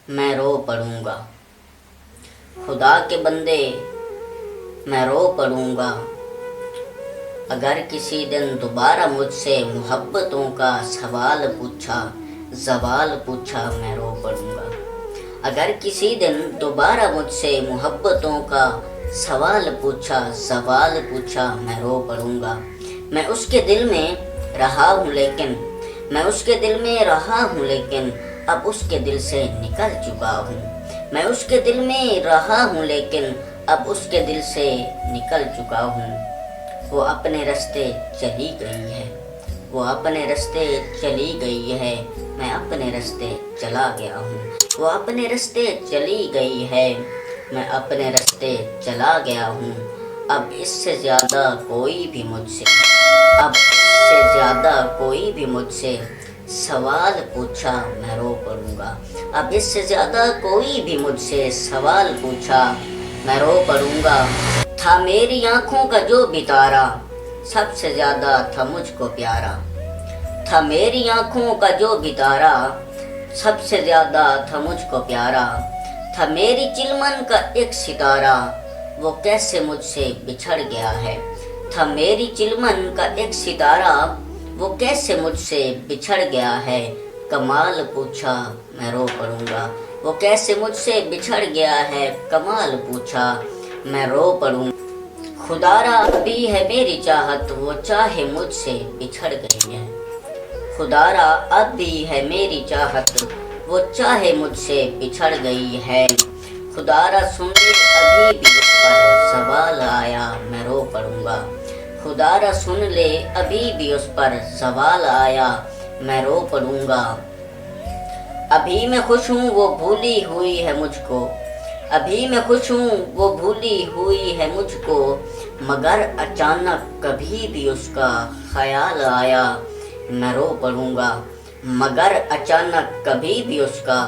मैं रो पड़ूंगा। खुदा के बंदे मैं रो पड़ूंगा। अगर किसी दिन दोबारा मुझसे मोहब्बतों का सवाल पूछा, सवाल पूछा, मैं रो पड़ूंगा। अगर किसी दिन दोबारा मुझसे मोहब्बतों का सवाल पूछा, सवाल पूछा, मैं रो पड़ूंगा। मैं उसके दिल में रहा हूँ लेकिन, मैं उसके दिल में रहा हूँ लेकिन अब उसके दिल से निकल चुका हूँ। मैं उसके दिल में रहा हूँ लेकिन अब उसके दिल से निकल चुका हूँ। वो अपने रास्ते चली गई है, वो अपने रास्ते चली गई है, मैं अपने रास्ते चला गया हूँ। वो अपने रास्ते चली गई है, मैं अपने रास्ते चला गया हूँ। अब इससे ज़्यादा कोई भी मुझसे, अब इससे ज़्यादा कोई भी मुझसे सवाल पूछा, मैं रो पड़ूंगा। अब इससे ज़्यादा कोई भी मुझसे सवाल पूछा, मैं रो पड़ूंगा। था मेरी आँखों का जो भी तारा, सबसे ज़्यादा था मुझको प्यारा। था मेरी आँखों का जो भी तारा, सबसे ज़्यादा था मुझको प्यारा। था मेरी चिलमन का एक सितारा, वो कैसे मुझसे बिछड़ गया है। था मेरी चिलमन का एक सितारा, वो कैसे मुझसे बिछड़ गया है। कमाल पूछा, मैं रो पड़ूंगा। वो कैसे मुझसे बिछड़ गया है, कमाल पूछा, मैं रो पड़ूंगा। खुदारा अभी है मेरी चाहत, वो चाहे मुझसे बिछड़ गई है। खुदारा अब भी है मेरी चाहत, वो चाहे मुझसे बिछड़ गई है। खुदारा सुन ले अभी भी उस पर सवाल आया, मैं रो पड़ूंगा। खुदारा सुन ले अभी भी उस पर सवाल आया, मैं रो पड़ूंगा। अभी मैं खुश हूँ वो भूली हुई है मुझको, अभी मैं खुश हूँ वो भूली हुई है मुझको। मगर अचानक कभी भी उसका ख्याल आया, मैं रो पड़ूंगा। मगर अचानक कभी भी उसका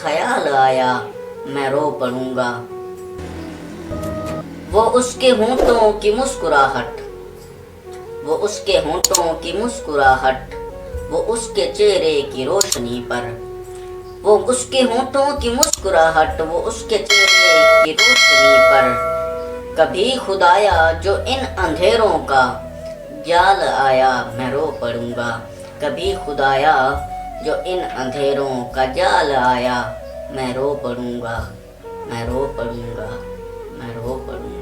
ख्याल आया, मैं रो पड़ूंगा। वो उसके होंठों की मुस्कुराहट, वो उसके होंठों की मुस्कुराहट, वो उसके चेहरे की रोशनी पर, वो उसके होंठों की मुस्कुराहट, वो उसके चेहरे की रोशनी पर। कभी खुदाया जो इन अंधेरों का जाल आया, मैं रो पड़ूंगा। कभी खुदाया जो इन अंधेरों का जाल आया, मैं रो पड़ूंगा, मैं रो पड़ूंगा, मैं रो पड़ूंगा।